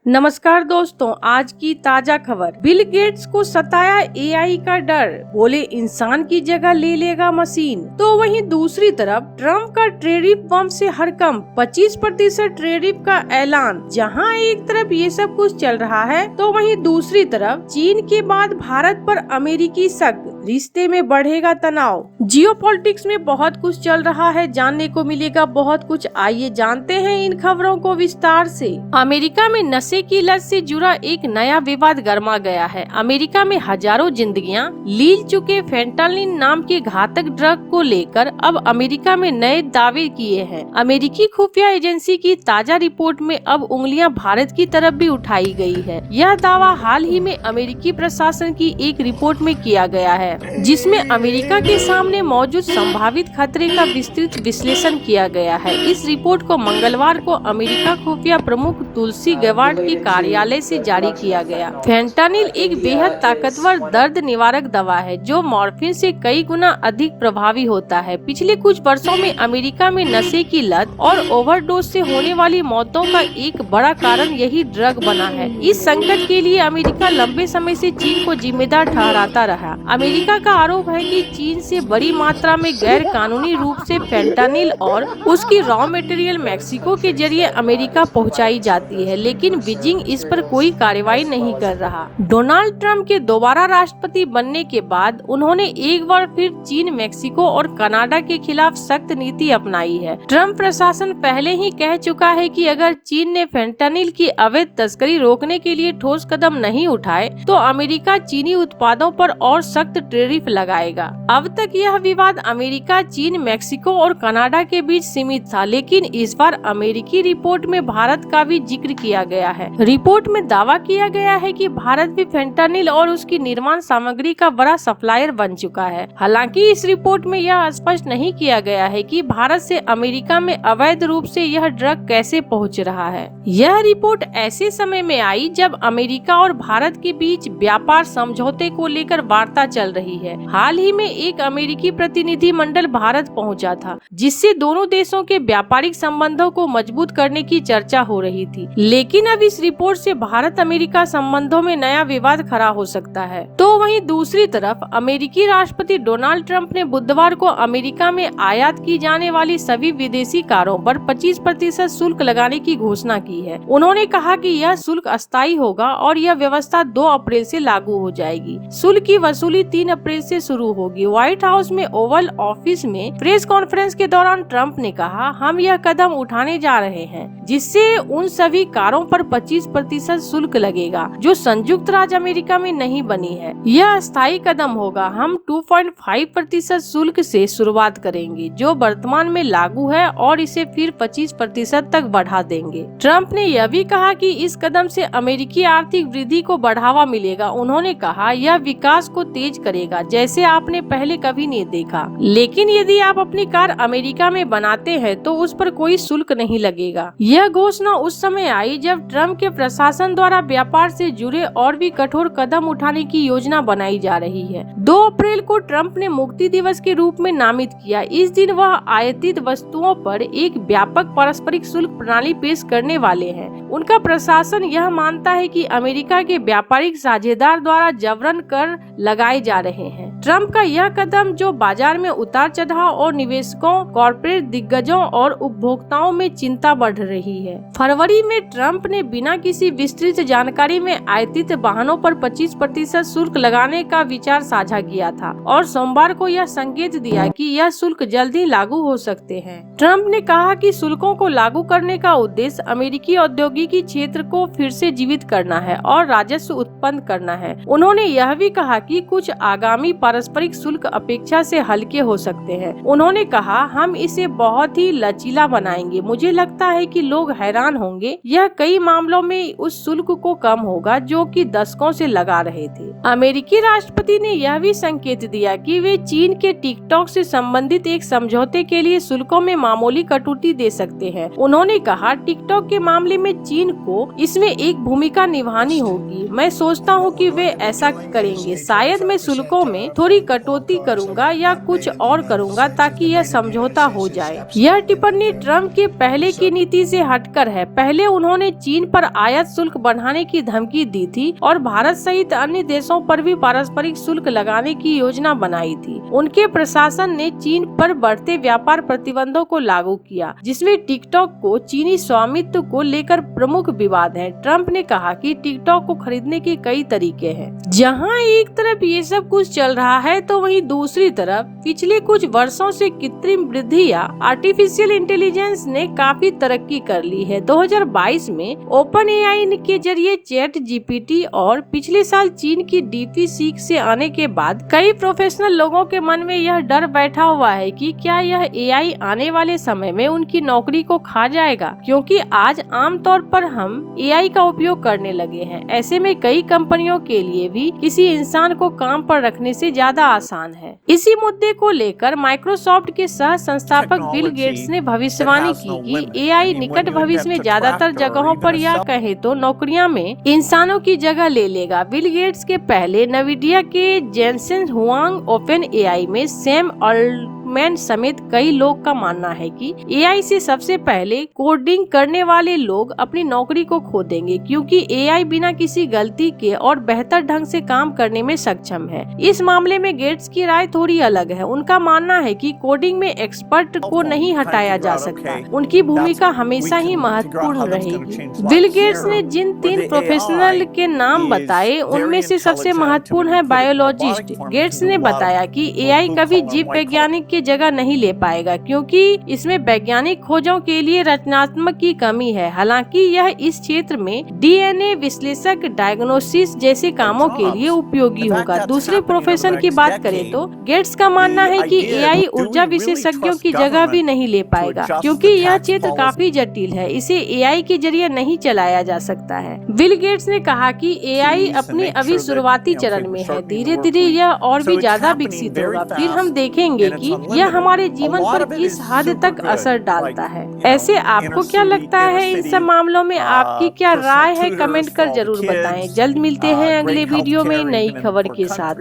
नमस्कार दोस्तों, आज की ताजा खबर। बिल गेट्स को सताया एआई का डर, बोले इंसान की जगह ले लेगा मशीन। तो वहीं दूसरी तरफ ट्रम्प का टैरिफ बम से हड़कंप, 25% टैरिफ का ऐलान। जहां एक तरफ ये सब कुछ चल रहा है तो वहीं दूसरी तरफ चीन के बाद भारत पर अमेरिकी शक, रिश्ते में बढ़ेगा तनाव। जियोपॉलिटिक्स में बहुत कुछ चल रहा है, जानने को मिलेगा बहुत कुछ। आइए जानते हैं इन खबरों को विस्तार से। अमेरिका में नशे की लत से जुड़ा एक नया विवाद गर्मा गया है। अमेरिका में हजारों जिंदगियां लील चुके फेंटानिल नाम के घातक ड्रग को लेकर अब अमेरिका में नए दावे किए हैं। अमेरिकी खुफिया एजेंसी की ताजा रिपोर्ट में अब उंगलियां भारत की तरफ भी उठाई गई है। यह दावा हाल ही में अमेरिकी प्रशासन की एक रिपोर्ट में किया गया है, जिसमें अमेरिका के सामने मौजूद संभावित खतरे का विस्तृत विश्लेषण किया गया है। इस रिपोर्ट को मंगलवार को अमेरिका खुफिया प्रमुख तुलसी गैबार्ड के कार्यालय से जारी किया गया। फेंटानिल एक बेहद ताकतवर दर्द निवारक दवा है जो मॉर्फिन से कई गुना अधिक प्रभावी होता है। पिछले कुछ वर्षों में अमेरिका में नशे की लत और ओवरडोज से होने वाली मौतों का एक बड़ा कारण यही ड्रग बना है। इस संकट के लिए अमेरिका लंबे समय से चीन को जिम्मेदार ठहराता रहा। अमेरिका का आरोप है कि चीन से बड़ी मात्रा में गैर कानूनी रूप से फेंटानिल और उसकी रॉ मटेरियल मैक्सिको के जरिए अमेरिका पहुंचाई जाती है, लेकिन बीजिंग इस पर कोई कार्रवाई नहीं कर रहा। डोनाल्ड ट्रंप के दोबारा राष्ट्रपति बनने के बाद उन्होंने एक बार फिर चीन, मैक्सिको और कनाडा के खिलाफ सख्त नीति अपनाई है। ट्रंप प्रशासन पहले ही कह चुका है कि अगर चीन ने फेंटानिल की अवैध तस्करी रोकने के लिए ठोस कदम नहीं उठाए तो अमेरिका चीनी उत्पादों पर और सख्त टैरिफ लगाएगा। अब तक यह विवाद अमेरिका, चीन, मैक्सिको और कनाडा के बीच सीमित था, लेकिन इस बार अमेरिकी रिपोर्ट में भारत का भी जिक्र किया गया है। रिपोर्ट में दावा किया गया है कि भारत भी फेंटानिल और उसकी निर्माण सामग्री का बड़ा सप्लायर बन चुका है। हालांकि इस रिपोर्ट में यह स्पष्ट नहीं किया गया है कि भारत से अमेरिका में अवैध रूप से यह ड्रग कैसे पहुंच रहा है। यह रिपोर्ट ऐसे समय में आई जब अमेरिका और भारत के बीच व्यापार समझौते को लेकर वार्ता चल रही है। हाल ही में एक अमेरिकी प्रतिनिधि मंडल भारत पहुंचा था, जिससे दोनों देशों के व्यापारिक संबंधों को मजबूत करने की चर्चा हो रही थी। लेकिन अब इस रिपोर्ट से भारत अमेरिका संबंधों में नया विवाद खड़ा हो सकता है। तो वहीं दूसरी तरफ अमेरिकी राष्ट्रपति डोनाल्ड ट्रंप ने बुधवार को अमेरिका में आयात की जाने वाली सभी विदेशी कारों पर 25% शुल्क लगाने की घोषणा की है। उन्होंने कहा कि यह शुल्क अस्थायी होगा और यह व्यवस्था 2 अप्रैल से लागू हो जाएगी। शुल्क की वसूली 3 अप्रैल से शुरू होगी। व्हाइट हाउस में ओवल ऑफिस में प्रेस कॉन्फ्रेंस के दौरान ट्रंप ने कहा, हम यह कदम उठाने जा रहे हैं जिससे उन सभी कारों पर 25% शुल्क लगेगा जो संयुक्त राज्य अमेरिका में नहीं बनी है। यह अस्थायी कदम होगा। हम 2.5% शुल्क से शुरुआत करेंगे जो वर्तमान में लागू है और इसे फिर 25% तक बढ़ा देंगे। ट्रंप ने यह भी कहा कि इस कदम से अमेरिकी आर्थिक वृद्धि को बढ़ावा मिलेगा। उन्होंने कहा, यह विकास को तेज करेगा जैसे आपने पहले कभी नहीं देखा। लेकिन यदि आप अपनी कार अमेरिका में बनाते हैं तो उस पर कोई शुल्क नहीं लगेगा। यह घोषणा उस समय आई जब ट्रंप के प्रशासन द्वारा व्यापार से जुड़े और भी कठोर कदम उठाने की योजना बनाई जा रही है। 2 अप्रैल को ट्रंप ने मुक्ति दिवस के रूप में नामित किया। इस दिन वह आयातित वस्तुओं पर एक व्यापक पारस्परिक शुल्क प्रणाली पेश करने वाले हैं। उनका प्रशासन यह मानता है कि अमेरिका के व्यापारिक साझेदार द्वारा जबरन कर लगाए जा रहे हैं। ट्रंप का यह कदम जो बाजार में उतार चढ़ाव और निवेशकों, कॉर्पोरेट दिग्गजों और उपभोक्ताओं में चिंता बढ़ रही है। फरवरी में ट्रंप ने बिना किसी विस्तृत जानकारी में आयातित वाहनों पर 25% शुल्क लगाने का विचार साझा किया था और सोमवार को यह संकेत दिया कि यह शुल्क जल्द ही लागू हो सकते हैं। ट्रंप ने कहा कि शुल्कों को लागू करने का उद्देश्य अमेरिकी औद्योगिकी क्षेत्र को फिर से जीवित करना है और राजस्व उत्पन्न करना है। उन्होंने यह भी कहा कि कुछ आगामी पारस्परिक शुल्क अपेक्षा से हल्के हो सकते हैं। उन्होंने कहा, हम इसे बहुत ही लचीला बनाएंगे। मुझे लगता है कि लोग हैरान होंगे। यह कई मामलों में उस शुल्क को कम होगा जो कि दशकों से लगा रहे थे। अमेरिकी राष्ट्रपति ने यह भी संकेत दिया कि वे चीन के टिकटॉक से संबंधित एक समझौते के लिए शुल्कों में मामूली कटौती दे सकते हैं। उन्होंने कहा, टिकटॉक के मामले में चीन को इसमें एक भूमिका निभानी होगी। मैं सोचता हूँ कि वे ऐसा करेंगे। शायद मैं शुल्कों में थोड़ी कटौती करूंगा या कुछ और करूंगा ताकि यह समझौता हो जाए। यह टिप्पणी ट्रम्प के पहले की नीति से हटकर है। पहले उन्होंने चीन पर आयात शुल्क बढ़ाने की धमकी दी थी और भारत सहित अन्य देशों पर भी पारस्परिक शुल्क लगाने की योजना बनाई थी। उनके प्रशासन ने चीन पर बढ़ते व्यापार प्रतिबंधों को लागू किया, जिसमें टिकटॉक को चीनी स्वामित्व को लेकर प्रमुख विवाद है। ट्रम्प ने कहा कि टिकटॉक को खरीदने के कई तरीके हैं। जहां एक तरफ ये सब कुछ चल रहा है तो वहीं दूसरी तरफ पिछले कुछ वर्षों से कृत्रिम बुद्धि या आर्टिफिशियल इंटेलिजेंस ने काफी तरक्की कर ली है। 2022 में ओपन एआई के जरिए चैट जीपीटी और पिछले साल चीन की डीपसीक से आने के बाद कई प्रोफेशनल लोगों के मन में यह डर बैठा हुआ है कि क्या यह एआई आने वाले समय में उनकी नौकरी को खा जाएगा, क्योंकि आज आमतौर पर हम एआई का उपयोग करने लगे हैं। ऐसे में कई कंपनियों के लिए भी किसी इंसान को काम पर रखने से ज्यादा आसान है। इसी मुद्दे को लेकर माइक्रोसॉफ्ट के सह संस्थापक बिल गेट्स ने भविष्यवाणी की कि एआई निकट भविष्य में ज्यादातर जगहों पर या कहे तो नौकरियां में इंसानों की जगह ले लेगा। बिल गेट्स के पहले नवीडिया के जेनसेन हुआंग, ओपन एआई में सैम ऑल्टमैन समेत कई लोग का मानना है कि एआई से सबसे पहले कोडिंग करने वाले लोग अपनी नौकरी को खो देंगे, क्योंकि एआई बिना किसी गलती के और बेहतर ढंग से काम करने में सक्षम है। इस मामले में गेट्स की राय थोड़ी अलग है। उनका मानना है कि कोडिंग में एक्सपर्ट को नहीं हटाया जा सकता, उनकी भूमिका हमेशा ही महत्वपूर्ण रहेगी। बिल गेट्स ने जिन 3 प्रोफेशनल के नाम बताए उनमें से सबसे महत्वपूर्ण है बायोलॉजिस्ट। गेट्स ने बताया कि एआई कभी जीव वैज्ञानिक की जगह नहीं ले पाएगा, क्योंकि इसमें वैज्ञानिक खोजों के लिए रचनात्मक की कमी है। हालांकि यह इस क्षेत्र में डीएनए विश्लेषक, डायग्नोसिस जैसे कामों के लिए उपयोगी होगा। दूसरे प्रोफेशन की बात करें तो गेट्स का मानना है कि एआई ऊर्जा विशेषज्ञों की जगह भी नहीं ले पाएगा, क्योंकि यह क्षेत्र काफी जटिल है। इसे एआई के जरिए नहीं चलाया जा सकता है। बिल गेट्स ने कहा कि एआई अपने अभी शुरुआती चरण में है, धीरे धीरे यह और भी ज्यादा विकसित होगा। फिर हम देखेंगे कि यह हमारे जीवन पर किस हद तक असर डालता है। ऐसे आपको क्या लगता है इन सब मामलों में? आपकी क्या राय है? कमेंट कर जरूर बताएं। जल्द मिलते हैं अगले वीडियो में नई खबर के साथ।